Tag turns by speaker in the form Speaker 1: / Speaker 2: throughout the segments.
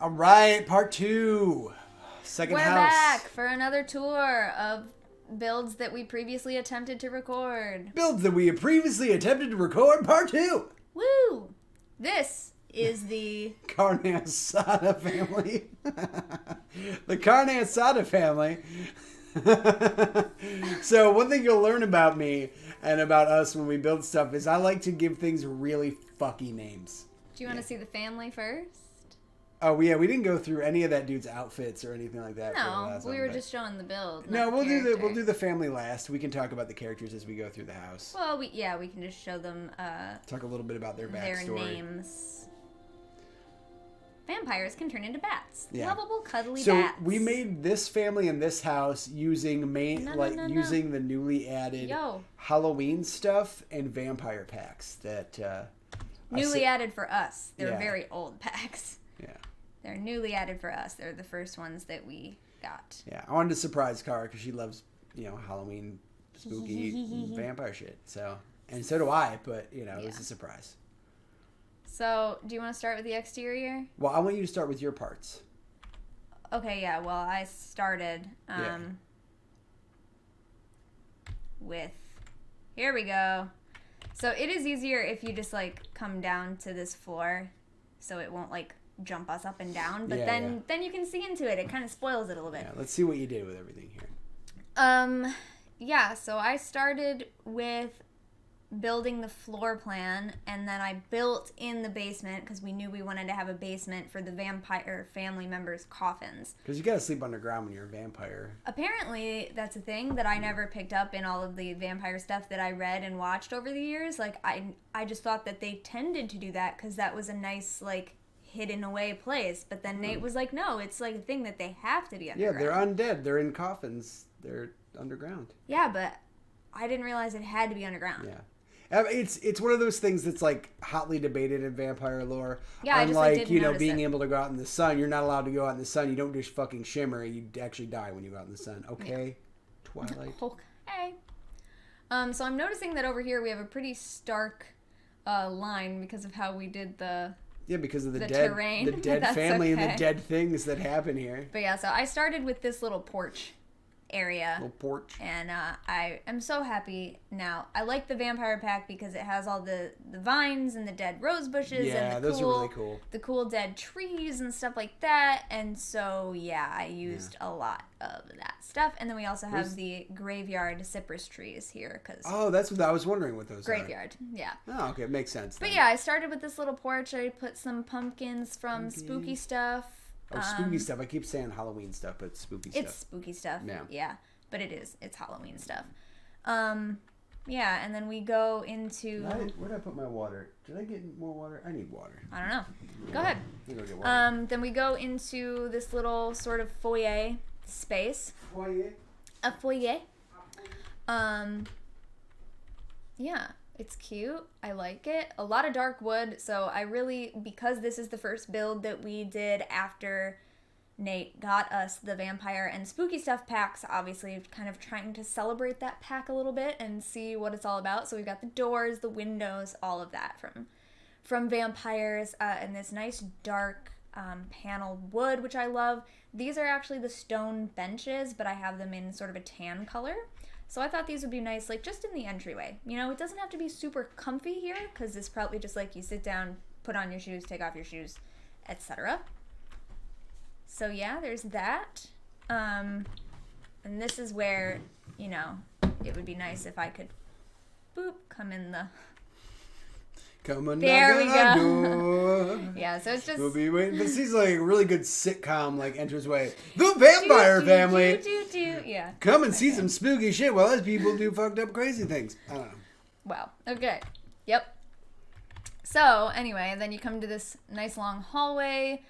Speaker 1: All right, part 2. Second
Speaker 2: We're
Speaker 1: house.
Speaker 2: back for another tour of builds that we previously attempted to record.
Speaker 1: Builds that we have previously attempted to record, part 2.
Speaker 2: Woo! This is the
Speaker 1: Carne asada family. The carne asada family. So one thing you'll learn about me and about us when we build stuff is I like to give things really fucky names.
Speaker 2: Do you want to see the family first?
Speaker 1: Oh yeah, we didn't go through any of that dude's outfits or anything like that.
Speaker 2: No, we were just showing the build.
Speaker 1: No, we'll
Speaker 2: character.
Speaker 1: do the family last. We can talk about the characters as we go through the house.
Speaker 2: Well, we can just show them
Speaker 1: Talk a little bit about their backstory.
Speaker 2: their names. Vampires can turn into bats.
Speaker 1: Yeah.
Speaker 2: Lovable, cuddly
Speaker 1: So
Speaker 2: bats.
Speaker 1: we made this family in this house using using the newly added Halloween stuff and vampire packs that
Speaker 2: newly added for us. They're
Speaker 1: Yeah.
Speaker 2: very old packs.
Speaker 1: Yeah.
Speaker 2: They're newly added for us. They're the first ones that we got.
Speaker 1: Yeah, I wanted to surprise Cara because she loves, Halloween, spooky vampire shit. So, and so do I, but it was a surprise.
Speaker 2: So, do you want to start with the exterior?
Speaker 1: Well, I want you to start with your parts.
Speaker 2: Okay, yeah. Well, I started with. Here we go. So it is easier if you just come down to this floor, so it won't jump us up and down. But then you can see into it. It kind of spoils it a little bit.
Speaker 1: Yeah, let's see what you did with everything here.
Speaker 2: Yeah. So I started with building the floor plan, and then I built in the basement because we knew we wanted to have a basement for the vampire family members' coffins.
Speaker 1: Because you gotta sleep underground when you're a vampire.
Speaker 2: Apparently, that's a thing that I never picked up in all of the vampire stuff that I read and watched over the years. I just thought that they tended to do that because that was a nice, hidden away place. But then Nate was like, no, it's a thing that they have to be underground.
Speaker 1: Yeah, they're undead. They're in coffins. They're underground.
Speaker 2: Yeah, but I didn't realize it had to be underground.
Speaker 1: Yeah. It's one of those things that's hotly debated in vampire lore.
Speaker 2: Yeah, I just didn't notice
Speaker 1: being
Speaker 2: it.
Speaker 1: able to go out in the sun. You're not allowed to go out in the sun. You don't just fucking shimmer. You actually die when you go out in the sun. Okay, yeah. Twilight.
Speaker 2: Okay. So I'm noticing that over here we have a pretty stark line because of how we did the
Speaker 1: because of the dead
Speaker 2: terrain.
Speaker 1: the dead
Speaker 2: That's
Speaker 1: family
Speaker 2: okay.
Speaker 1: and the dead things that happen here.
Speaker 2: But yeah, so I started with this little porch area.
Speaker 1: Little porch.
Speaker 2: And I am so happy now. I like the vampire pack because it has all the vines and the dead rose bushes and
Speaker 1: those are really cool.
Speaker 2: The cool dead trees and stuff like that. And so I used a lot of that stuff. And then we also have the graveyard cypress trees here
Speaker 1: that's what I was wondering what those
Speaker 2: graveyard. Yeah.
Speaker 1: Oh, okay, it makes sense.
Speaker 2: But yeah, I started with this little porch. I put some pumpkins from spooky stuff.
Speaker 1: Oh, spooky stuff. I keep saying Halloween stuff, but it's spooky stuff.
Speaker 2: It's spooky stuff.
Speaker 1: Yeah.
Speaker 2: Yeah. But it is. It's Halloween stuff. Yeah, and then we go into...
Speaker 1: Where did I put my water? Did I get more water? I need water.
Speaker 2: I don't know. Go ahead.
Speaker 1: I'm gonna go get water.
Speaker 2: Then we go into this little sort of foyer space.
Speaker 1: Foyer?
Speaker 2: A foyer. Yeah. It's cute. I like it. A lot of dark wood. So because this is the first build that we did after Nate got us the vampire and spooky stuff packs, obviously kind of trying to celebrate that pack a little bit and see what it's all about. So we've got the doors, the windows, all of that from vampires, and this nice dark paneled wood, which I love. These are actually the stone benches, but I have them in sort of a tan color. So I thought these would be nice, just in the entryway. It doesn't have to be super comfy here, because it's probably just you sit down, put on your shoes, take off your shoes, etc. So yeah, there's that. And this is where, it would be nice if I could, come in the...
Speaker 1: Come on,
Speaker 2: there we go.
Speaker 1: Door.
Speaker 2: Yeah, so it's just...
Speaker 1: We'll be waiting. This is a really good sitcom entranceway. The Vampire Family.
Speaker 2: Yeah.
Speaker 1: Come and see some spooky shit while other people do fucked up crazy things. I don't know.
Speaker 2: Wow. Okay. Yep. So anyway, then you come to this nice long hallway.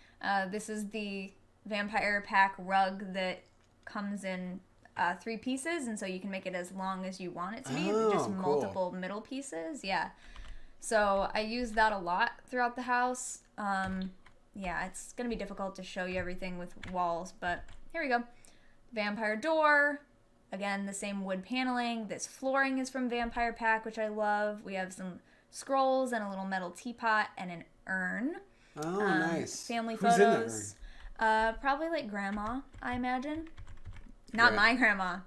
Speaker 2: This is the vampire pack rug that comes in 3 pieces, and so you can make it as long as you want it to be. Just multiple middle pieces. Yeah. So I use that a lot throughout the house. Yeah, it's going to be difficult to show you everything with walls, but here we go. Vampire door. Again, the same wood paneling. This flooring is from Vampire Pack, which I love. We have some scrolls and a little metal teapot and an urn.
Speaker 1: Oh, nice.
Speaker 2: Family
Speaker 1: Who's
Speaker 2: photos. Probably like grandma, I imagine. Not my grandma,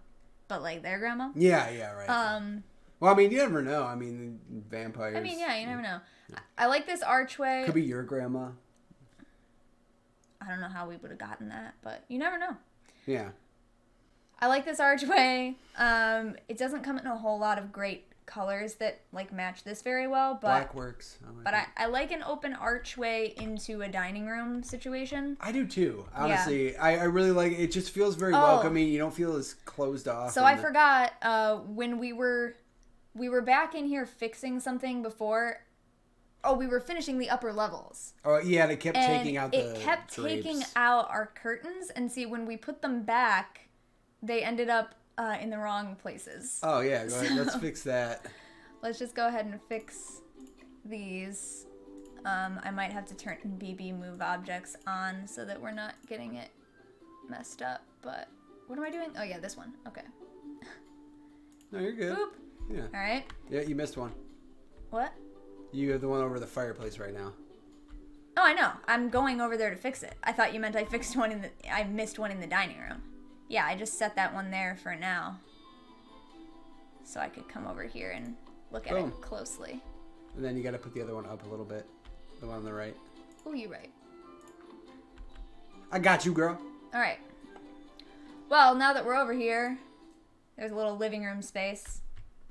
Speaker 2: but like their grandma.
Speaker 1: Yeah, right. Well, I mean, you never know. I mean, vampires.
Speaker 2: I mean, yeah, you never know. I like this archway.
Speaker 1: Could be your grandma.
Speaker 2: I don't know how we would have gotten that, but you never know.
Speaker 1: Yeah.
Speaker 2: I like this archway. It doesn't come in a whole lot of great colors that like match this very well, but
Speaker 1: black works.
Speaker 2: I like an open archway into a dining room situation.
Speaker 1: I do too. Honestly, yeah. I really like it. It just feels very welcoming. You don't feel as closed off.
Speaker 2: So I forgot when we were back in here fixing something before. Oh, we were finishing the upper levels.
Speaker 1: Oh yeah, they kept taking out the
Speaker 2: It kept
Speaker 1: drapes.
Speaker 2: taking out our curtains, and see when we put them back, they ended up in the wrong places.
Speaker 1: Oh yeah, go ahead. Let's fix that.
Speaker 2: Let's just go ahead and fix these. I might have to turn BB move objects on so that we're not getting it messed up. But what am I doing? Oh yeah, this one. Okay.
Speaker 1: No, you're good.
Speaker 2: Boop.
Speaker 1: Yeah.
Speaker 2: All right.
Speaker 1: Yeah, you missed one.
Speaker 2: What?
Speaker 1: You have the one over the fireplace right now.
Speaker 2: Oh, I know. I'm going over there to fix it. I thought you meant I missed one in the dining room. Yeah, I just set that one there for now. So I could come over here and look at it closely.
Speaker 1: And then you got to put the other one up a little bit. The one on the right.
Speaker 2: Oh, you're right.
Speaker 1: I got you, girl.
Speaker 2: All right. Well, now that we're over here, there's a little living room space.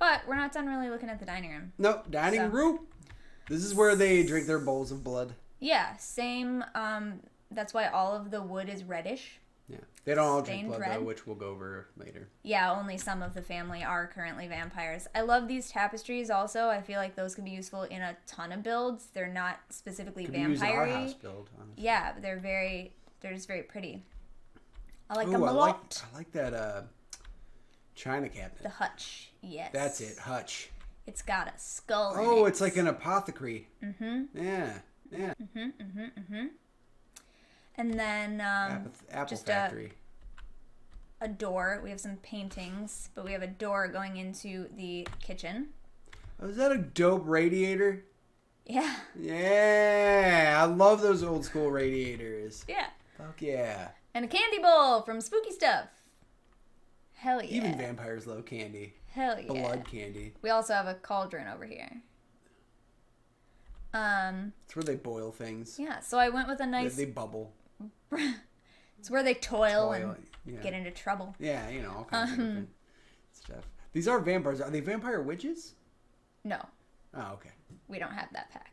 Speaker 2: But we're not done really looking at the dining room.
Speaker 1: Nope, dining room. This is where they drink their bowls of blood.
Speaker 2: Yeah, same. That's why all of the wood is reddish.
Speaker 1: Yeah, they don't all drink blood
Speaker 2: red.
Speaker 1: though, which we'll go over later.
Speaker 2: Yeah, only some of the family are currently vampires. I love these tapestries also. I feel like those can be useful in a ton of builds. They're not specifically vampire-y.
Speaker 1: Our house build, honestly.
Speaker 2: Yeah, they're just very pretty. I like them a lot.
Speaker 1: I like that china cabinet.
Speaker 2: The hutch, yes.
Speaker 1: That's it, hutch.
Speaker 2: It's got a skull in it.
Speaker 1: Oh, it's like an apothecary.
Speaker 2: Mm-hmm.
Speaker 1: Yeah.
Speaker 2: And then
Speaker 1: apple
Speaker 2: just
Speaker 1: factory.
Speaker 2: A door. We have some paintings, but we have a door going into the kitchen.
Speaker 1: Oh, is that a dope radiator?
Speaker 2: Yeah.
Speaker 1: Yeah, I love those old school radiators.
Speaker 2: Yeah.
Speaker 1: Fuck yeah.
Speaker 2: And a candy bowl from Spooky Stuff. Hell yeah.
Speaker 1: Even vampires love candy.
Speaker 2: Hell yeah.
Speaker 1: Blood candy.
Speaker 2: We also have a cauldron over here.
Speaker 1: It's where they boil things.
Speaker 2: Yeah, so I went with a nice...
Speaker 1: They bubble.
Speaker 2: It's where they toil and get into trouble.
Speaker 1: Yeah, you know, all kinds of different stuff. These are vampires. Are they vampire witches?
Speaker 2: No.
Speaker 1: Oh, okay.
Speaker 2: We don't have that pack.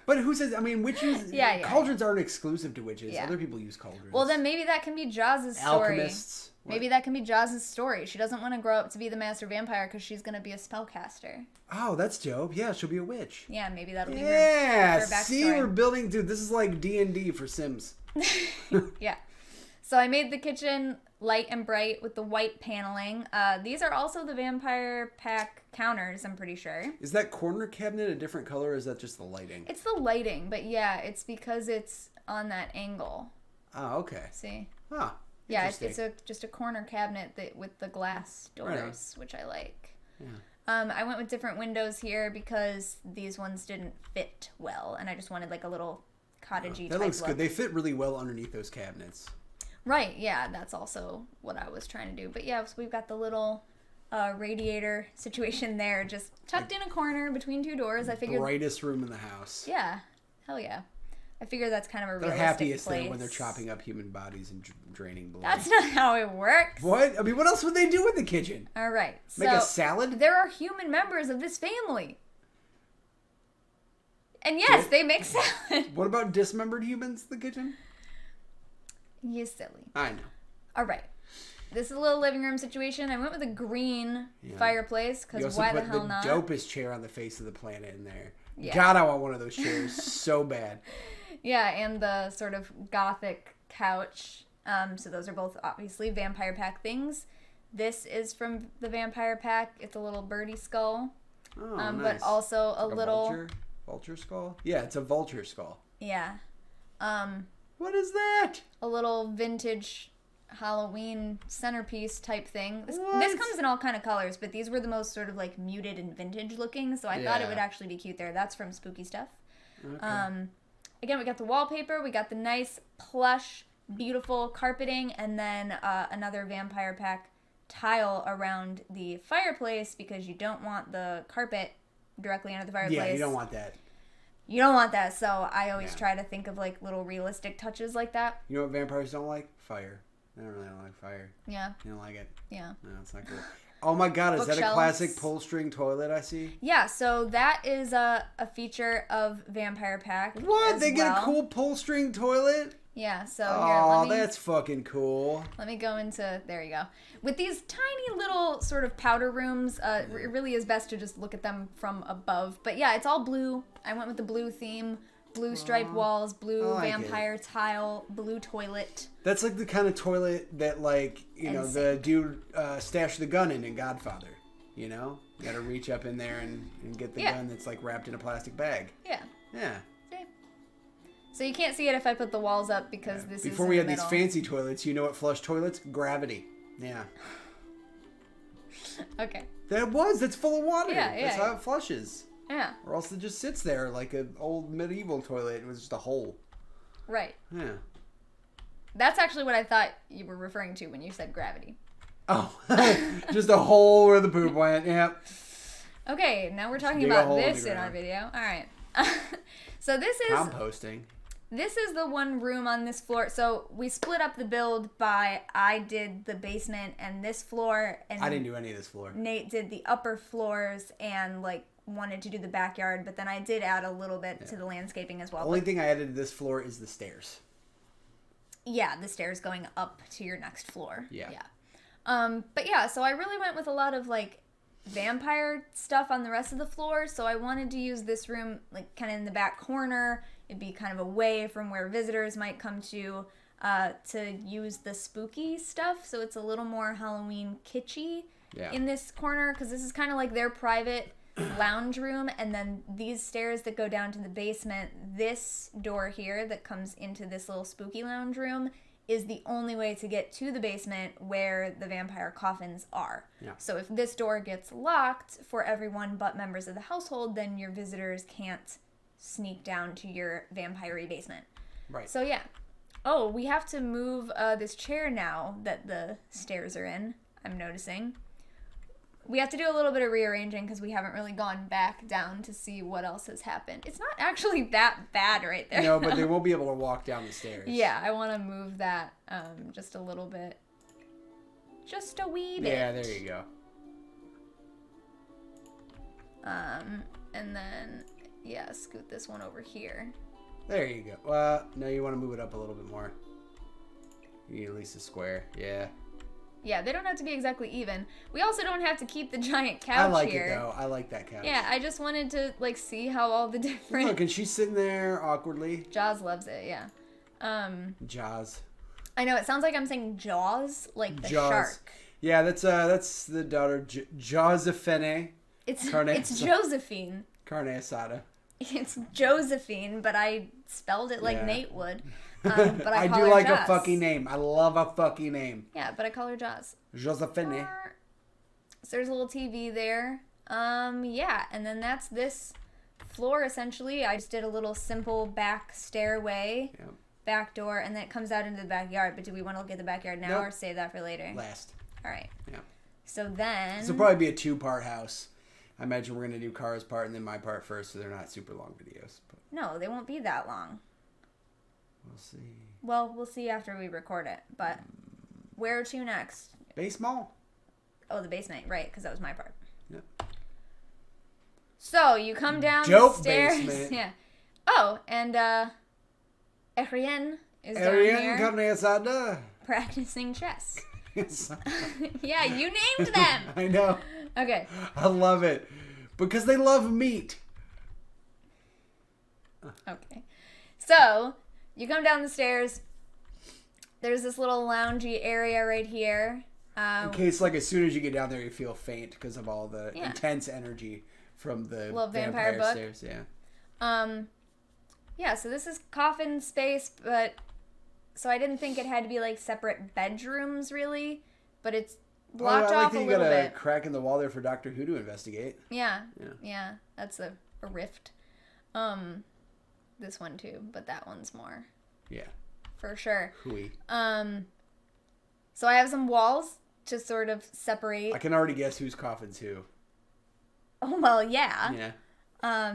Speaker 1: But who says, I mean, witches, cauldrons aren't exclusive to witches. Yeah. Other people use cauldrons.
Speaker 2: Well, then maybe that can be Jaws' story.
Speaker 1: Alchemists.
Speaker 2: Maybe that can be Jaws' story. She doesn't want to grow up to be the master vampire because she's going to be a spellcaster.
Speaker 1: Oh, that's dope. Yeah, she'll be a witch.
Speaker 2: Yeah, maybe that'll be her backstory.
Speaker 1: See, we're building, dude, this is like D&D for Sims.
Speaker 2: Yeah. So I made the kitchen light and bright with the white paneling. These are also the Vampire Pack counters, I'm pretty sure.
Speaker 1: Is that corner cabinet a different color, or is that just the lighting?
Speaker 2: It's the lighting, but yeah, it's because it's on that angle.
Speaker 1: Oh, okay.
Speaker 2: See?
Speaker 1: Huh.
Speaker 2: Yeah, it's just a corner cabinet with the glass doors, which I like.
Speaker 1: Yeah.
Speaker 2: I went with different windows here because these ones didn't fit well, and I just wanted like a little cottagey type
Speaker 1: that looks
Speaker 2: look.
Speaker 1: Good. They fit really well underneath those cabinets.
Speaker 2: Right, yeah, that's also what I was trying to do. But yeah, so we've got the little radiator situation there, just tucked in a corner between two doors. I figured
Speaker 1: brightest room in the house.
Speaker 2: Yeah, hell yeah. I figure that's kind of a realistic
Speaker 1: They're happiest
Speaker 2: place.
Speaker 1: Then when they're chopping up human bodies and draining blood.
Speaker 2: That's not how it works.
Speaker 1: What? I mean, what else would they do in the kitchen?
Speaker 2: All right.
Speaker 1: Make a salad?
Speaker 2: There are human members of this family. And yes, they make salad.
Speaker 1: What about dismembered humans in the kitchen?
Speaker 2: You silly.
Speaker 1: I know.
Speaker 2: All right. This is a little living room situation. I went with a green fireplace because why the hell not?
Speaker 1: You also put the dopest chair on the face of the planet in there.
Speaker 2: Yeah.
Speaker 1: God, I want one of those chairs so bad.
Speaker 2: Yeah, and the sort of gothic couch. So those are both obviously Vampire Pack things. This is from the Vampire Pack. It's a little birdie skull.
Speaker 1: Oh, nice.
Speaker 2: But also a little...
Speaker 1: Vulture skull? Yeah, it's a vulture skull.
Speaker 2: Yeah.
Speaker 1: What is that?
Speaker 2: A little vintage Halloween centerpiece type thing. This comes in all kind of colors, but these were the most sort of like muted and vintage looking, so I thought it would actually be cute there. That's from Spooky Stuff. Okay. Again, we got the wallpaper. We got the nice plush beautiful carpeting, and then another vampire pack tile around the fireplace because you don't want the carpet directly under the fireplace.
Speaker 1: Yeah, you don't want that.
Speaker 2: You don't want that, so I always try to think of like little realistic touches like that.
Speaker 1: You know what vampires don't like? Fire. They don't really like fire.
Speaker 2: Yeah.
Speaker 1: They don't like it.
Speaker 2: Yeah.
Speaker 1: No, it's not cool. Oh my god, is that a classic pull string toilet I see?
Speaker 2: Yeah, so that is a feature of Vampire Pack.
Speaker 1: What? They get a cool pull string toilet?
Speaker 2: Yeah, so
Speaker 1: here, that's fucking cool.
Speaker 2: Let me go into, there you go. With these tiny little sort of powder rooms, it really is best to just look at them from above. But yeah, it's all blue. I went with the blue theme. Blue striped walls, blue vampire tile, blue toilet.
Speaker 1: That's like the kind of toilet that, like, you know, the dude stashed the gun in Godfather. You know? You gotta reach up in there and get the gun that's, like, wrapped in a plastic bag.
Speaker 2: Yeah.
Speaker 1: Yeah.
Speaker 2: See? So you can't see it if I put the walls up because this is
Speaker 1: Before we had these fancy toilets, you know what flush toilets? Gravity. Yeah.
Speaker 2: Okay.
Speaker 1: That's full of water.
Speaker 2: Yeah,
Speaker 1: That's how it flushes.
Speaker 2: Yeah.
Speaker 1: Or else it just sits there like an old medieval toilet. It was just a hole.
Speaker 2: Right.
Speaker 1: Yeah.
Speaker 2: That's actually what I thought you were referring to when you said gravity.
Speaker 1: Oh. Just a hole where the poop went. Yep.
Speaker 2: Okay, now we're talking about this in our video. All right. So this is...
Speaker 1: composting.
Speaker 2: This is the one room on this floor. So we split up the build by I did the basement and this floor. And
Speaker 1: I didn't do any of this floor.
Speaker 2: Nate did the upper floors and, like, wanted to do the backyard, but then I did add a little bit to the landscaping as well.
Speaker 1: The only thing I added to this floor is the stairs.
Speaker 2: Yeah, the stairs going up to your next floor.
Speaker 1: Yeah.
Speaker 2: But yeah, so I really went with a lot of like vampire stuff on the rest of the floor. So I wanted to use this room like kind of in the back corner. It'd be kind of away from where visitors might come to use the spooky stuff. So it's a little more Halloween kitschy in this corner because this is kind of like their private lounge room, and then these stairs that go down to the basement, this door here that comes into this little spooky lounge room is the only way to get to the basement where the vampire coffins are.
Speaker 1: Yeah.
Speaker 2: So if this door gets locked for everyone but members of the household, then your visitors can't sneak down to your vampire-y basement.
Speaker 1: Right.
Speaker 2: So yeah. Oh, we have to move this chair now that the stairs are in, I'm noticing. We have to do a little bit of rearranging because we haven't really gone back down to see what else has happened. It's not actually that bad right there.
Speaker 1: No, but they won't be able to walk down the stairs.
Speaker 2: Yeah, I want to move that just a little bit. Just a wee bit.
Speaker 1: Yeah, there you go.
Speaker 2: And then, yeah, scoot this one over here.
Speaker 1: There you go. No, you want to move it up a little bit more. You need at least a square. Yeah.
Speaker 2: Yeah, they don't have to be exactly even. We also don't have to keep the giant couch here.
Speaker 1: I like it, though. I like that couch.
Speaker 2: Yeah, I just wanted to, like, see how all the different...
Speaker 1: Look, and she's sitting there awkwardly.
Speaker 2: Jaws loves it, yeah.
Speaker 1: Jaws.
Speaker 2: I know, it sounds like I'm saying Jaws, like the
Speaker 1: Jaws.
Speaker 2: shark.
Speaker 1: Yeah, that's the daughter, Josephine.
Speaker 2: It's Josephine.
Speaker 1: Carne asada.
Speaker 2: It's Josephine, but I spelled it like Nate would. But I call
Speaker 1: do
Speaker 2: her
Speaker 1: like
Speaker 2: Jaws.
Speaker 1: a fucking name. I love a fucking name.
Speaker 2: Yeah, but I call her Jaws.
Speaker 1: Josephine.
Speaker 2: So there's a little TV there. Yeah, and then that's this floor essentially. I just did a little simple back stairway, back door, and then it comes out into the backyard. But do we want to look at the backyard now or save that for later?
Speaker 1: Last.
Speaker 2: All right.
Speaker 1: Yeah.
Speaker 2: So then...
Speaker 1: This will probably be a 2-part house. I imagine we're going to do Cara's part and then my part first, so they're not super long videos. But
Speaker 2: no, they won't be that long.
Speaker 1: We'll see.
Speaker 2: Well, we'll see after we record it. But where to next?
Speaker 1: Basement.
Speaker 2: Oh, the basement, right, because that was my part.
Speaker 1: Yep.
Speaker 2: So, you come down
Speaker 1: Dope
Speaker 2: the stairs.
Speaker 1: Basement.
Speaker 2: Yeah. Oh, and Ariane is down
Speaker 1: Ariane
Speaker 2: here
Speaker 1: carne asada.
Speaker 2: practicing chess.
Speaker 1: Yes.
Speaker 2: Yeah, you named them.
Speaker 1: I know.
Speaker 2: Okay.
Speaker 1: I love it. Because they love meat.
Speaker 2: Okay. So, you come down the stairs. There's this little loungy area right here.
Speaker 1: In case, like, as soon as you get down there, you feel faint because of all the intense energy from the
Speaker 2: little vampire book.
Speaker 1: stairs. Yeah.
Speaker 2: Yeah, so this is coffin space, but... So I didn't think it had to be, like, separate bedrooms, really. But it's blocked off a little bit.
Speaker 1: I like that you got a crack in the wall there for Doctor Who to investigate.
Speaker 2: Yeah. That's a rift. This one, too, but that one's more...
Speaker 1: Yeah.
Speaker 2: for sure.
Speaker 1: Hooey.
Speaker 2: So I have some walls to sort of separate.
Speaker 1: I can already guess whose coffin's who.
Speaker 2: Oh, well, yeah.
Speaker 1: Yeah.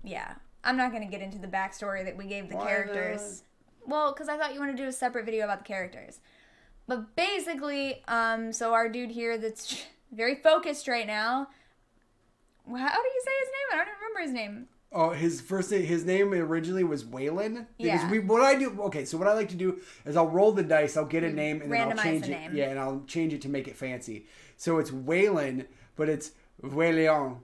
Speaker 2: Yeah. I'm not going to get into the backstory that we gave the
Speaker 1: Why
Speaker 2: characters. Well, because I thought you wanted to do a separate video about the characters. But basically, so our dude here that's very focused right now. How do you say his name? I don't even remember his name.
Speaker 1: Oh, his name originally was Waylon.
Speaker 2: Yeah.
Speaker 1: So what I like to do is I'll roll the dice, I'll get a name, and then I'll change
Speaker 2: the
Speaker 1: it.
Speaker 2: name.
Speaker 1: Yeah, and I'll change it to make it fancy. So it's Waylon, but it's Vampirque.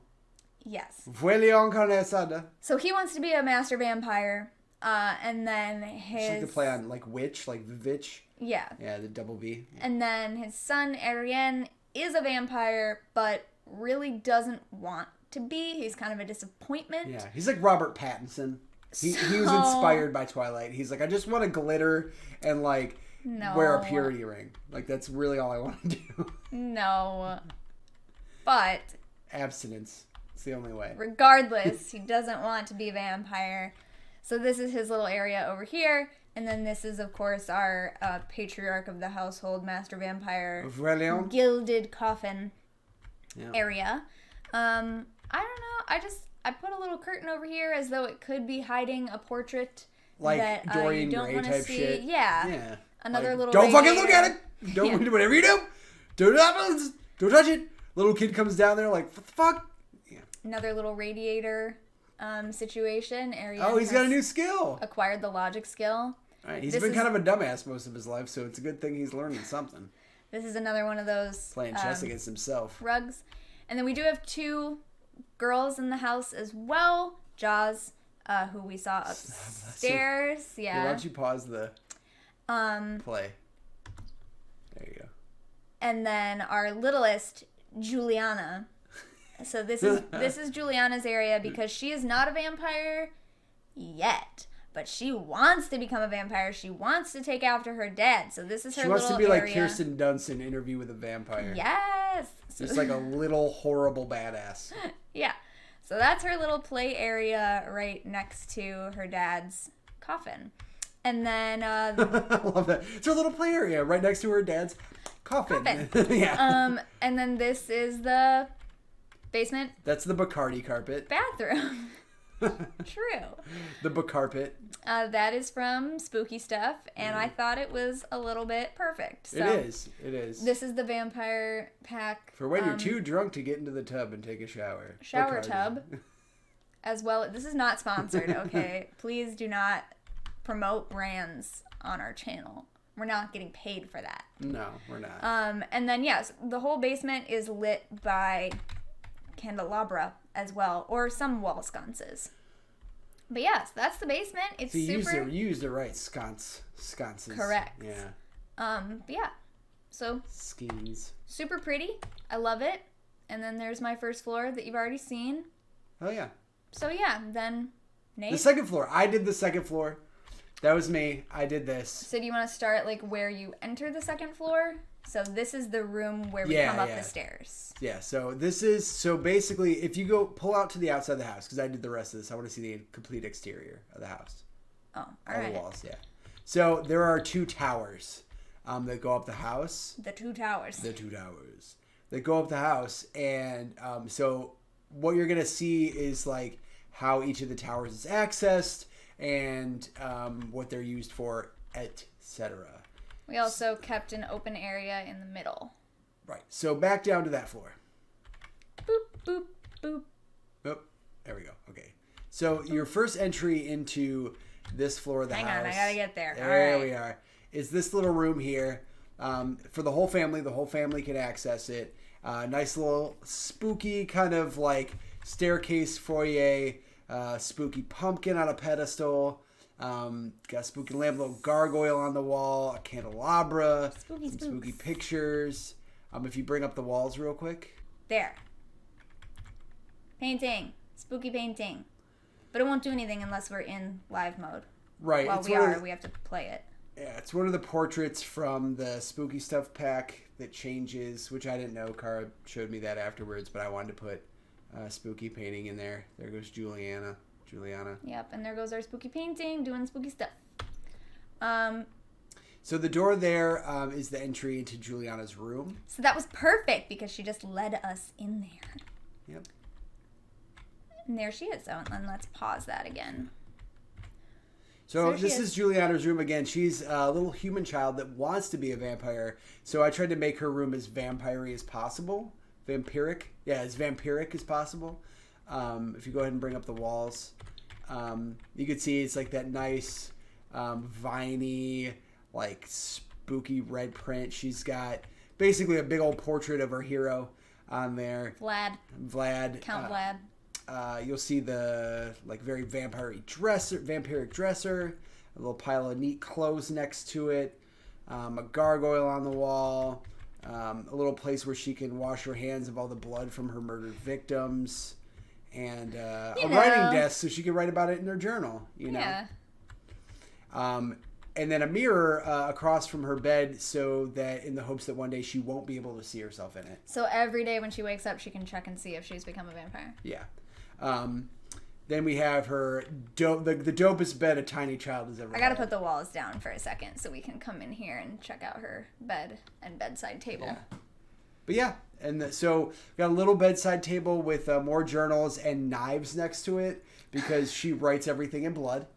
Speaker 2: Yes.
Speaker 1: Vampirque Carnesada.
Speaker 2: So he wants to be a master vampire, and then
Speaker 1: Just like to play on like witch, like Vich.
Speaker 2: Yeah.
Speaker 1: Yeah, the double V.
Speaker 2: And then his son Ariane is a vampire, but really doesn't want to be. He's kind of a disappointment.
Speaker 1: Yeah, he's like Robert Pattinson. He was inspired by Twilight. He's like, I just want to glitter and like wear a purity ring. Like that's really all I want to do.
Speaker 2: No. But
Speaker 1: abstinence. It's the only way.
Speaker 2: Regardless, he doesn't want to be a vampire. So this is his little area over here. And then this is, of course, our patriarch of the household, master vampire, gilded coffin area. I don't know. I put a little curtain over here as though it could be hiding a portrait
Speaker 1: like
Speaker 2: that
Speaker 1: Dorian
Speaker 2: you don't
Speaker 1: Gray
Speaker 2: want to
Speaker 1: type
Speaker 2: see.
Speaker 1: shit.
Speaker 2: Yeah. Another
Speaker 1: like,
Speaker 2: little.
Speaker 1: Don't
Speaker 2: radiator.
Speaker 1: fucking look at it. Don't whatever you do. Don't touch it. Little kid comes down there like, what the fuck? Yeah.
Speaker 2: Another little radiator situation.
Speaker 1: Oh, he's got a new skill.
Speaker 2: Acquired the logic skill.
Speaker 1: Right, he's been kind of a dumbass most of his life, so it's a good thing he's learning something.
Speaker 2: This is another one of those
Speaker 1: playing chess against himself.
Speaker 2: Rugs. And then we do have two girls in the house as well. Jaws, who we saw upstairs. Yeah.
Speaker 1: Why don't you pause the play? There you go.
Speaker 2: And then our littlest, Juliana. So this is Juliana's area because she is not a vampire yet. But she wants to become a vampire. She wants to take after her dad. So this is her little area. She wants to be
Speaker 1: like Kirsten Dunst in Interview with a Vampire.
Speaker 2: Yes.
Speaker 1: Just like a little horrible badass.
Speaker 2: Yeah. So that's her little play area right next to her dad's coffin. And then...
Speaker 1: I love that. It's her little play area right next to her dad's coffin.
Speaker 2: Yeah. And then this is the basement.
Speaker 1: That's the Bacardi carpet.
Speaker 2: Bathroom. True.
Speaker 1: The book carpet.
Speaker 2: That is from Spooky Stuff, and I thought it was a little bit perfect. So
Speaker 1: it is.
Speaker 2: This is the vampire pack.
Speaker 1: For when you're too drunk to get into the tub and take a shower.
Speaker 2: Shower tub. As well. This is not sponsored, okay? Please do not promote brands on our channel. We're not getting paid for that.
Speaker 1: No, we're not.
Speaker 2: And then, yes, the whole basement is lit by candelabra as well, or some wall sconces. But yes, that's the basement. It's
Speaker 1: so you
Speaker 2: super.
Speaker 1: You used the right sconces.
Speaker 2: Correct.
Speaker 1: Yeah.
Speaker 2: But yeah. So.
Speaker 1: Schemes.
Speaker 2: Super pretty. I love it. And then there's my first floor that you've already seen.
Speaker 1: Oh yeah.
Speaker 2: So yeah, then Nate.
Speaker 1: The second floor. I did the second floor. That was me. I did this.
Speaker 2: So do you want to start like where you enter the second floor? So this is the room where we come up the stairs.
Speaker 1: Yeah, so basically if you pull out to the outside of the house, because I did the rest of this, I want to see the complete exterior of the house.
Speaker 2: Oh, all right.
Speaker 1: The walls, yeah. So there are two towers that go up the house.
Speaker 2: The two towers.
Speaker 1: That go up the house, and so what you're going to see is like how each of the towers is accessed and what they're used for, etc.
Speaker 2: We also kept an open area in the middle.
Speaker 1: Right. So back down to that floor.
Speaker 2: Boop, boop, boop.
Speaker 1: Oh, there we go. Okay. So your first entry into this floor of the house.
Speaker 2: Hang on, I gotta get there.
Speaker 1: There we are. Is this little room here for the whole family. The whole family can access it. Nice little spooky kind of like staircase foyer. Spooky pumpkin on a pedestal. Got a spooky lamp, little gargoyle on the wall, a candelabra, some spooky pictures. If you bring up the walls real quick.
Speaker 2: There. Painting. Spooky painting. But it won't do anything unless we're in live mode.
Speaker 1: Right.
Speaker 2: Well, we have to play it.
Speaker 1: Yeah, it's one of the portraits from the Spooky Stuff pack that changes, which I didn't know. Cara showed me that afterwards, but I wanted to put spooky painting in there. There goes Juliana.
Speaker 2: Yep, and there goes our spooky painting doing spooky stuff.
Speaker 1: So the door there is the entry into Juliana's room.
Speaker 2: So that was perfect because she just led us in there.
Speaker 1: Yep.
Speaker 2: And there she is. So, and let's pause that again.
Speaker 1: So this is Juliana's room again. She's a little human child that wants to be a vampire. So I tried to make her room as vampire-y as possible. Vampiric. Yeah, as vampiric as possible. If you go ahead and bring up the walls, you can see it's like that nice, viney, like spooky red print. She's got basically a big old portrait of her hero on there.
Speaker 2: Vlad. Count Vlad.
Speaker 1: You'll see the like very vampiric dresser, a little pile of neat clothes next to it, a gargoyle on the wall, a little place where she can wash her hands of all the blood from her murdered victims, and a writing desk so she can write about it in her journal. You know.
Speaker 2: Yeah.
Speaker 1: And then a mirror across from her bed so that in the hopes that one day she won't be able to see herself in it.
Speaker 2: So every day when she wakes up, she can check and see if she's become a vampire.
Speaker 1: Yeah. Then we have her the dopest bed a tiny child has ever had.
Speaker 2: I gotta put the walls down for a second so we can come in here and check out her bed and bedside table.
Speaker 1: Yeah. But yeah, and so we got a little bedside table with more journals and knives next to it because she writes everything in blood.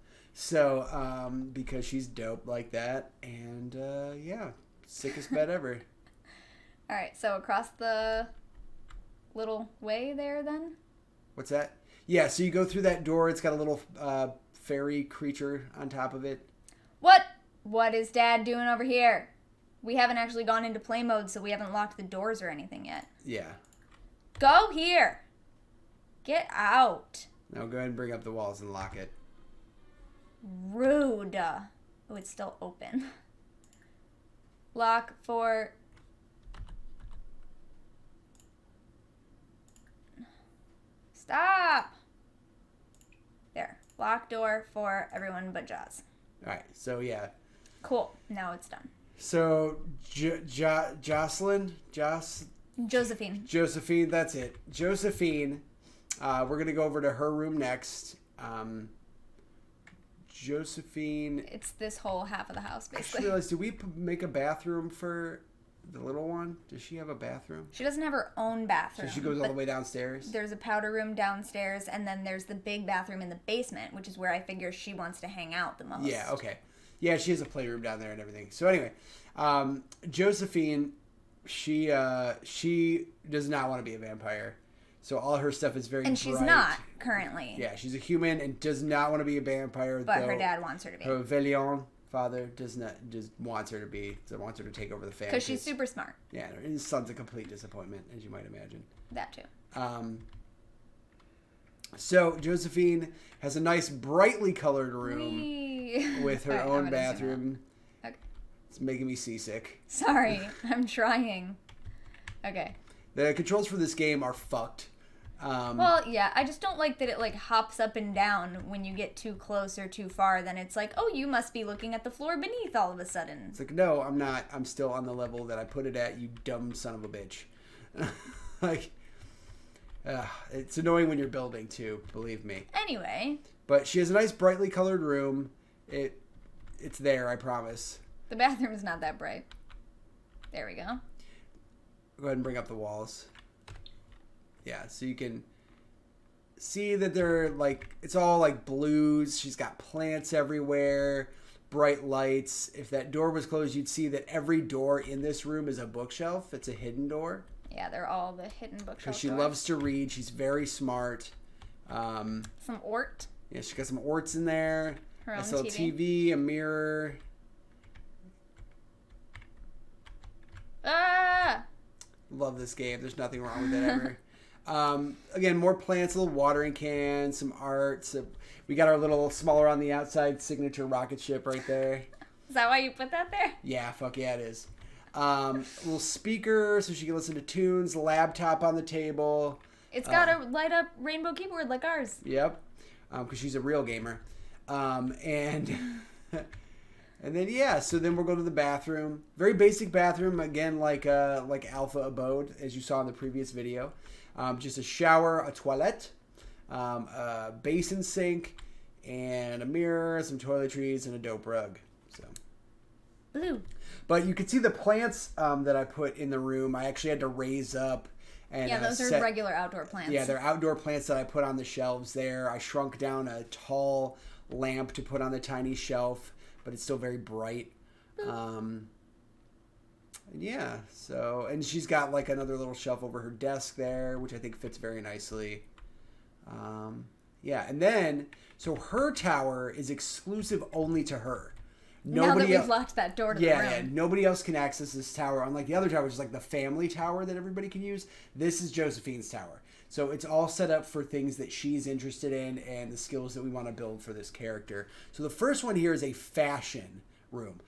Speaker 1: So, because she's dope like that. And, yeah, sickest bed ever.
Speaker 2: All right, so across the little way there then?
Speaker 1: What's that? Yeah, so you go through that door. It's got a little fairy creature on top of it.
Speaker 2: What is Dad doing over here? We haven't actually gone into play mode, so we haven't locked the doors or anything yet.
Speaker 1: Yeah.
Speaker 2: Go here. Get out.
Speaker 1: Now go ahead and bring up the walls and lock it.
Speaker 2: Rude. Oh, it's still open. Lock for... Stop! There. Lock door for everyone but Jaws.
Speaker 1: Alright, so yeah.
Speaker 2: Cool. Now it's done.
Speaker 1: So, Josephine, that's it. Josephine, we're going to go over to her room next. Josephine.
Speaker 2: It's this whole half of the house, basically.
Speaker 1: I just realized, did we make a bathroom for the little one? Does she have a bathroom?
Speaker 2: She doesn't have her own bathroom.
Speaker 1: So she goes all the way downstairs?
Speaker 2: There's a powder room downstairs, and then there's the big bathroom in the basement, which is where I figure she wants to hang out the most.
Speaker 1: Yeah, okay. Yeah, she has a playroom down there and everything. So anyway, Josephine, she does not want to be a vampire. So all her stuff is very
Speaker 2: And she's
Speaker 1: bright.
Speaker 2: not, currently.
Speaker 1: Yeah, she's a human and does not want to be a vampire.
Speaker 2: But her dad wants her to be.
Speaker 1: Her Valiant father wants her to take over the family.
Speaker 2: Because she's super smart.
Speaker 1: Yeah, and his son's a complete disappointment, as you might imagine.
Speaker 2: That too.
Speaker 1: So Josephine has a nice brightly colored room with her own bathroom.
Speaker 2: Okay.
Speaker 1: It's making me seasick.
Speaker 2: Sorry, I'm trying. Okay.
Speaker 1: The controls for this game are fucked.
Speaker 2: Well, yeah, I just don't like that it like hops up and down when you get too close or too far. Then it's like, oh, you must be looking at the floor beneath all of a sudden.
Speaker 1: It's like, no, I'm not. I'm still on the level that I put it at, you dumb son of a bitch. Like, it's annoying when you're building too, believe me.
Speaker 2: Anyway.
Speaker 1: But she has a nice brightly colored room. It's there, I promise.
Speaker 2: The bathroom is not that bright. There we go.
Speaker 1: Go ahead and bring up the walls. Yeah, so you can see that they're like, it's all like blues. She's got plants everywhere, bright lights. If that door was closed, you'd see that every door in this room is a bookshelf. It's a hidden door.
Speaker 2: Yeah, they're all the hidden bookshelves.
Speaker 1: Because she loves to read. She's very smart.
Speaker 2: Some Ort.
Speaker 1: Yeah, she got some Orts in there.
Speaker 2: Her own
Speaker 1: TV, a mirror.
Speaker 2: Ah!
Speaker 1: Love this game. There's nothing wrong with it ever. Again, more plants, a little watering can, some art. So we got our little smaller on the outside signature rocket ship right there.
Speaker 2: Is that why you put that there?
Speaker 1: Yeah, fuck yeah, it is. A little speaker so she can listen to tunes. Laptop on the table.
Speaker 2: It's got a light up rainbow keyboard like ours.
Speaker 1: Yep, because she's a real gamer. And then yeah, so then we'll go to the bathroom. Very basic bathroom, again like Alpha Abode, as you saw in the previous video. Just a shower, a toilet, a basin sink, and a mirror, some toiletries, and a dope rug. So But you can see the plants that I put in the room. I actually had to raise up. And,
Speaker 2: yeah, those are regular outdoor plants.
Speaker 1: Yeah, they're outdoor plants that I put on the shelves there. I shrunk down a tall lamp to put on the tiny shelf, but it's still very bright. Yeah, so, and she's got like another little shelf over her desk there, which I think fits very nicely. Yeah, and then, so her tower is exclusive only to her.
Speaker 2: Now that we've locked that door to the room.
Speaker 1: Yeah, nobody else can access this tower. Unlike the other tower, which is like the family tower that everybody can use, this is Josephine's tower. So it's all set up for things that she's interested in and the skills that we want to build for this character. So the first one here is a fashion room.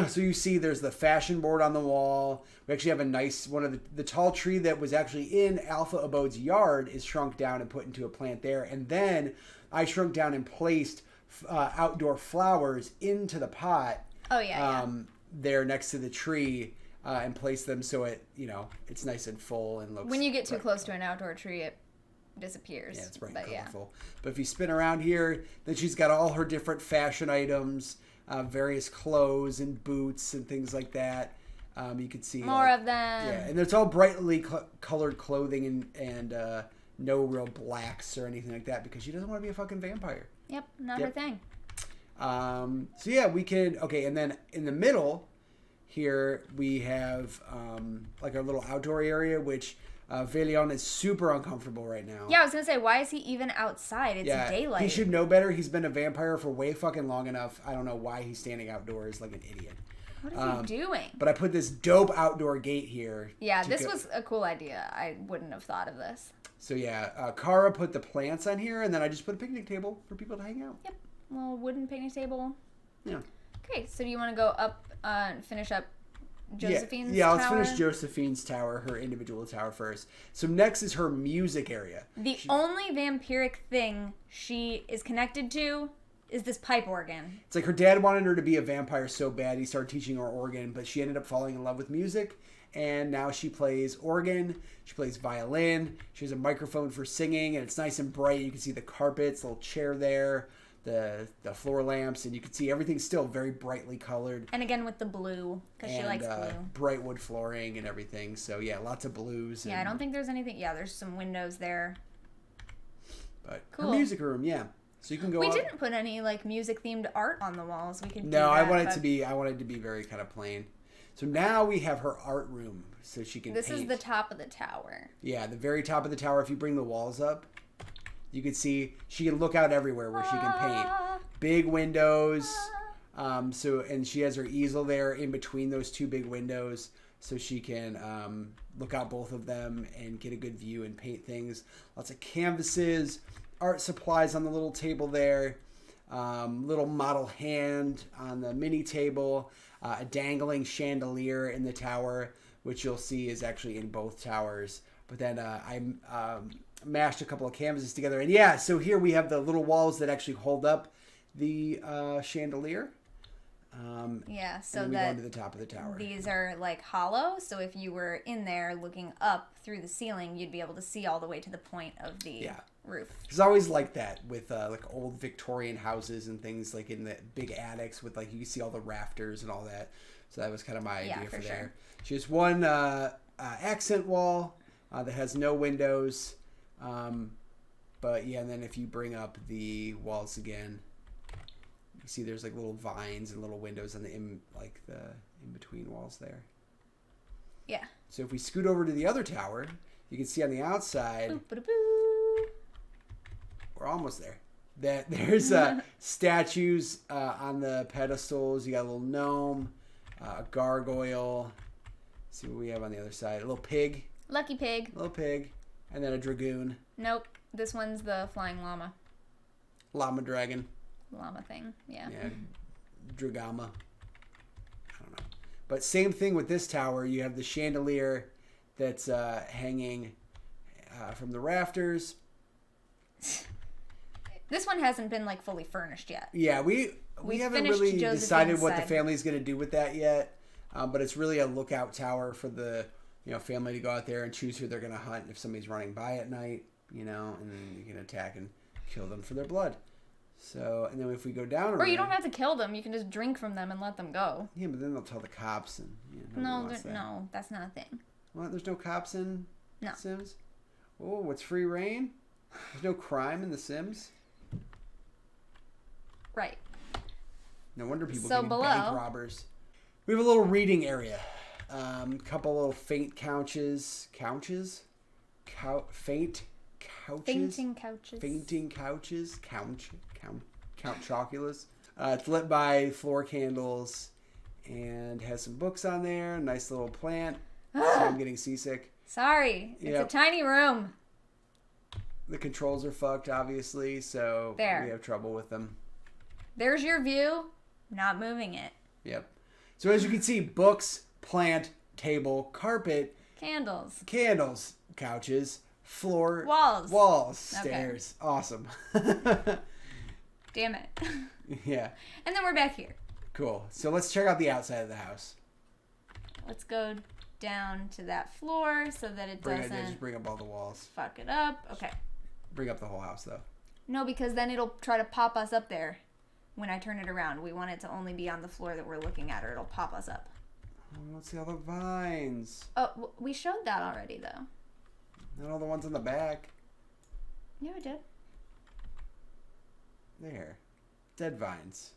Speaker 1: So you see there's the fashion board on the wall. We actually have a nice one of the tall tree that was actually in Alpha Abode's yard is shrunk down and put into a plant there. And then I shrunk down and placed outdoor flowers into the pot.
Speaker 2: Oh yeah,
Speaker 1: there next to the tree and place them so it, you know, it's nice and full and looks.
Speaker 2: When you get too close to an outdoor tree, it disappears.
Speaker 1: Yeah, it's bright and colorful. Yeah. But if you spin around here, then she's got all her different fashion items, various clothes and boots and things like that. You can see
Speaker 2: more of them.
Speaker 1: Yeah, and it's all brightly colored clothing and no real blacks or anything like that because she doesn't want to be a fucking vampire.
Speaker 2: Yep, not her thing.
Speaker 1: So yeah, we can, okay, and then in the middle here we have like our little outdoor area, which Velion is super uncomfortable right now.
Speaker 2: Yeah, I was gonna say, why is he even outside? It's daylight.
Speaker 1: He should know better. He's been a vampire for way fucking long enough. I don't know why he's standing outdoors like an idiot.
Speaker 2: What is he doing?
Speaker 1: But I put this dope outdoor gate here.
Speaker 2: Yeah, this was a cool idea. I wouldn't have thought of this.
Speaker 1: So yeah, Cara put the plants on here, and then I just put a picnic table for people to hang out.
Speaker 2: Yep, little wooden picnic table.
Speaker 1: Yeah.
Speaker 2: Okay, so do you want to go up and finish up Josephine's tower?
Speaker 1: Yeah, let's finish Josephine's tower, her individual tower first. So next is her music area.
Speaker 2: The only vampiric thing she is connected to is this pipe organ.
Speaker 1: It's like her dad wanted her to be a vampire so bad he started teaching her organ, but she ended up falling in love with music. And now she plays organ, she plays violin, she has a microphone for singing, and it's nice and bright. You can see the carpets, the little chair there, the floor lamps, and you can see everything's still very brightly colored.
Speaker 2: And again with the blue, because she likes blue.
Speaker 1: Bright wood flooring and everything. So yeah, lots of blues.
Speaker 2: Yeah, I don't think there's anything. Yeah, there's some windows there.
Speaker 1: But cool. Her music room, yeah. So you can go.
Speaker 2: We didn't put any like music themed art on the walls. We could.
Speaker 1: No, I wanted to be very kind of plain. So now we have her art room, so she can
Speaker 2: This
Speaker 1: paint.
Speaker 2: is the top of the tower.
Speaker 1: Yeah, the very top of the tower. If you bring the walls up, you can see she can look out everywhere where she can paint. Big windows. And she has her easel there in between those two big windows, so she can look out both of them and get a good view and paint things. Lots of canvases, art supplies on the little table there. Little model hand on the mini table. A dangling chandelier in the tower, which you'll see is actually in both towers. But then I mashed a couple of canvases together. And yeah, so here we have the little walls that actually hold up the chandelier.
Speaker 2: Yeah, so
Speaker 1: and then we go into the top of the tower.
Speaker 2: These are like hollow, so if you were in there looking up through the ceiling, you'd be able to see all the way to the point of the roof.
Speaker 1: It's always like that with like old Victorian houses and things, like in the big attics with like you can see all the rafters and all that. So that was kind of my idea for there. Sure. She has one accent wall that has no windows. But yeah, and then if you bring up the walls again, you see there's like little vines and little windows on the in between walls there.
Speaker 2: Yeah.
Speaker 1: So if we scoot over to the other tower, you can see on the outside. We're almost there. That there's statues on the pedestals. You got a little gnome, a gargoyle. Let's see what we have on the other side. A little pig.
Speaker 2: Lucky pig.
Speaker 1: A little pig, and then a dragoon.
Speaker 2: Nope. This one's the flying llama.
Speaker 1: Llama dragon.
Speaker 2: Llama thing, yeah.
Speaker 1: Yeah, Dragama. I don't know. But same thing with this tower. You have the chandelier that's hanging from the rafters.
Speaker 2: This one hasn't been like fully furnished yet.
Speaker 1: Yeah, we haven't really decided what the family's going to do with that yet. But it's really a lookout tower for the family to go out there and choose who they're going to hunt if somebody's running by at night. And then you can attack and kill them for their blood. So, and then if we go down,
Speaker 2: or you don't have to kill them. You can just drink from them and let them go.
Speaker 1: Yeah, but then they'll tell the cops, and
Speaker 2: No, that's not a thing.
Speaker 1: What? There's no cops in
Speaker 2: No.
Speaker 1: Sims. Oh, what's free reign? There's no crime in the Sims.
Speaker 2: Right.
Speaker 1: No wonder people
Speaker 2: So
Speaker 1: get
Speaker 2: below,
Speaker 1: bank robbers. We have a little reading area. Couple little faint couches. Faint couches.
Speaker 2: fainting couches.
Speaker 1: Fainting couches. Count Chocula's. It's lit by floor candles and has some books on there. Nice little plant. So I'm getting seasick.
Speaker 2: Sorry, it's a tiny room.
Speaker 1: The controls are fucked, obviously, so we have trouble with them.
Speaker 2: There's your view. Not moving it.
Speaker 1: Yep. So as you can see, books, plant, table, carpet,
Speaker 2: candles,
Speaker 1: couches, floor,
Speaker 2: walls,
Speaker 1: stairs. Okay. Awesome.
Speaker 2: Damn it.
Speaker 1: Yeah.
Speaker 2: And then we're back here.
Speaker 1: Cool. So let's check out the outside of the house.
Speaker 2: Let's go down to that floor so that it doesn't
Speaker 1: just bring up all the walls.
Speaker 2: Fuck it up. Okay.
Speaker 1: Bring up the whole house, though.
Speaker 2: No, because then it'll try to pop us up there when I turn it around. We want it to only be on the floor that we're looking at, or it'll pop us up.
Speaker 1: Oh, let's see all the vines.
Speaker 2: Oh, we showed that already, though.
Speaker 1: Not all the ones in the back.
Speaker 2: Yeah, we did.
Speaker 1: There. Dead vines.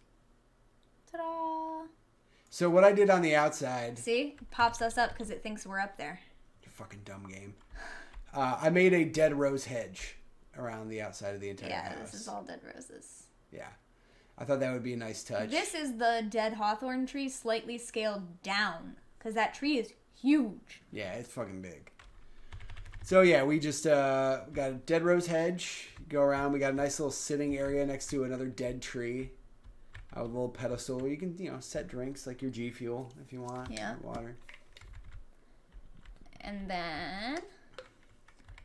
Speaker 2: Ta-da!
Speaker 1: So what I did on the outside...
Speaker 2: See? It pops us up because it thinks we're up there.
Speaker 1: You fucking dumb game. I made a dead rose hedge around the outside of the entire house.
Speaker 2: Yeah, this is all dead roses.
Speaker 1: Yeah. I thought that would be a nice touch.
Speaker 2: This is the dead hawthorn tree slightly scaled down because that tree is huge.
Speaker 1: Yeah, it's fucking big. So yeah, we just got a dead rose hedge. Go around. We got a nice little sitting area next to another dead tree. With a little pedestal where you can, set drinks like your G Fuel if you want.
Speaker 2: Yeah.
Speaker 1: Water.
Speaker 2: And then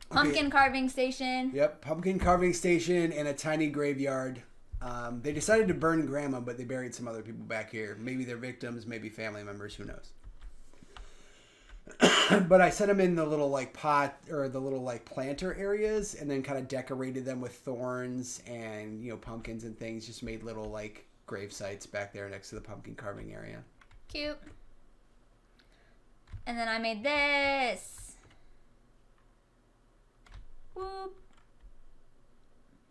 Speaker 2: pumpkin carving station.
Speaker 1: Yep, pumpkin carving station and a tiny graveyard. They decided to burn Grandma, but they buried some other people back here. Maybe they're victims, maybe family members, who knows. But I set them in the little pot or the little planter areas, and then kind of decorated them with thorns and pumpkins and things. Just made little grave sites back there next to the pumpkin carving area.
Speaker 2: Cute. And then I made this. Whoop.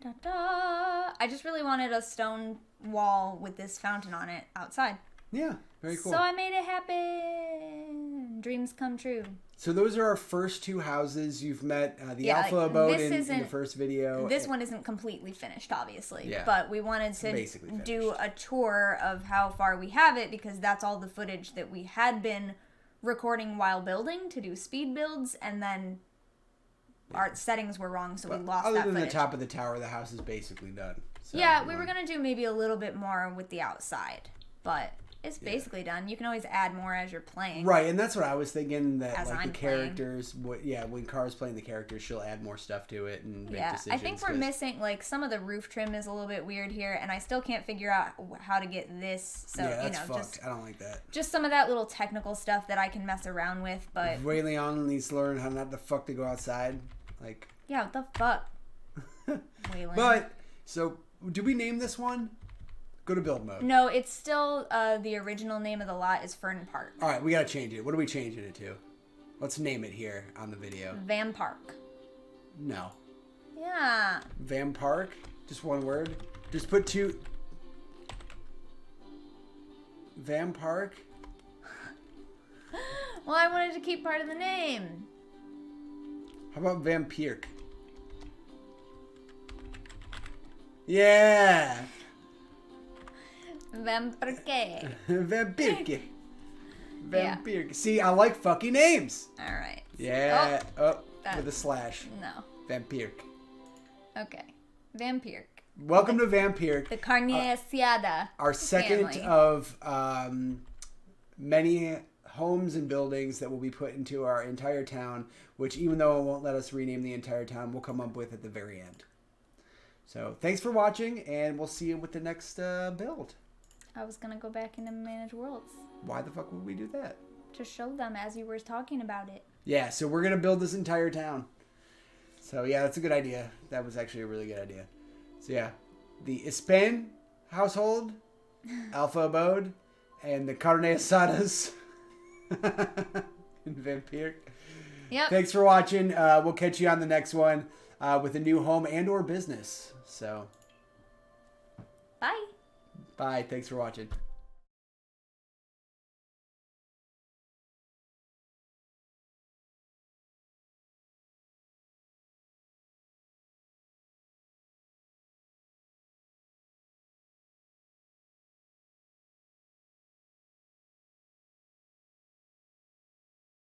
Speaker 2: Da-da. I just really wanted a stone wall with this fountain on it outside.
Speaker 1: Yeah, very cool.
Speaker 2: So I made it happen. Dreams come true.
Speaker 1: So those are our first two houses. You've met the Alpha abode in the first video.
Speaker 2: This one isn't completely finished, obviously.
Speaker 1: Yeah.
Speaker 2: But we wanted to do a tour of how far we have it because that's all the footage that we had been recording while building to do speed builds, and then our settings were wrong, so we lost that footage.
Speaker 1: Other than the top of the tower, the house is basically done. So
Speaker 2: yeah, we were going to do maybe a little bit more with the outside, but it's basically done. You can always add more as you're playing.
Speaker 1: Right, and that's what I was thinking, that
Speaker 2: as
Speaker 1: the characters, when Cara's playing the characters, she'll add more stuff to it and make decisions.
Speaker 2: I think we're missing, some of the roof trim is a little bit weird here, and I still can't figure out how to get this. So,
Speaker 1: that's fucked. I don't like that.
Speaker 2: Just some of that little technical stuff that I can mess around with, but...
Speaker 1: Waylon needs to learn how not the fuck to go outside.
Speaker 2: Yeah, what the fuck? Waylon.
Speaker 1: But, so, did we name this one? Go to build mode.
Speaker 2: No, it's still the original name of the lot is Fern Park.
Speaker 1: All right, we gotta change it. What are we changing it to? Let's name it here on the video.
Speaker 2: Vampirque.
Speaker 1: No.
Speaker 2: Yeah.
Speaker 1: Vampirque? Just one word? Just put two. Vampirque?
Speaker 2: Well, I wanted to keep part of the name.
Speaker 1: How about Vampirque? Yeah.
Speaker 2: Vampirque.
Speaker 1: Vampirque. Vampirque.
Speaker 2: Yeah.
Speaker 1: See, I like fucking names.
Speaker 2: All right.
Speaker 1: Yeah. With a slash.
Speaker 2: No.
Speaker 1: Vampirque.
Speaker 2: Okay. Vampirque.
Speaker 1: Welcome to Vampirque.
Speaker 2: The carne asada.
Speaker 1: Our second of many homes and buildings that will be put into our entire town, which even though it won't let us rename the entire town, we'll come up with at the very end. So thanks for watching, and we'll see you with the next build.
Speaker 2: I was going to go back into Manage Worlds.
Speaker 1: Why the fuck would we do that?
Speaker 2: To show them as you were talking about it.
Speaker 1: Yeah, so we're going to build this entire town. So yeah, that's a good idea. That was actually a really good idea. So yeah, the Ispan household, Alpha Abode, and the Carne Asadas in Vampirque.
Speaker 2: Yep.
Speaker 1: Thanks for watching. We'll catch you on the next one with a new home and or business. So,
Speaker 2: bye.
Speaker 1: bye. Thanks for watching.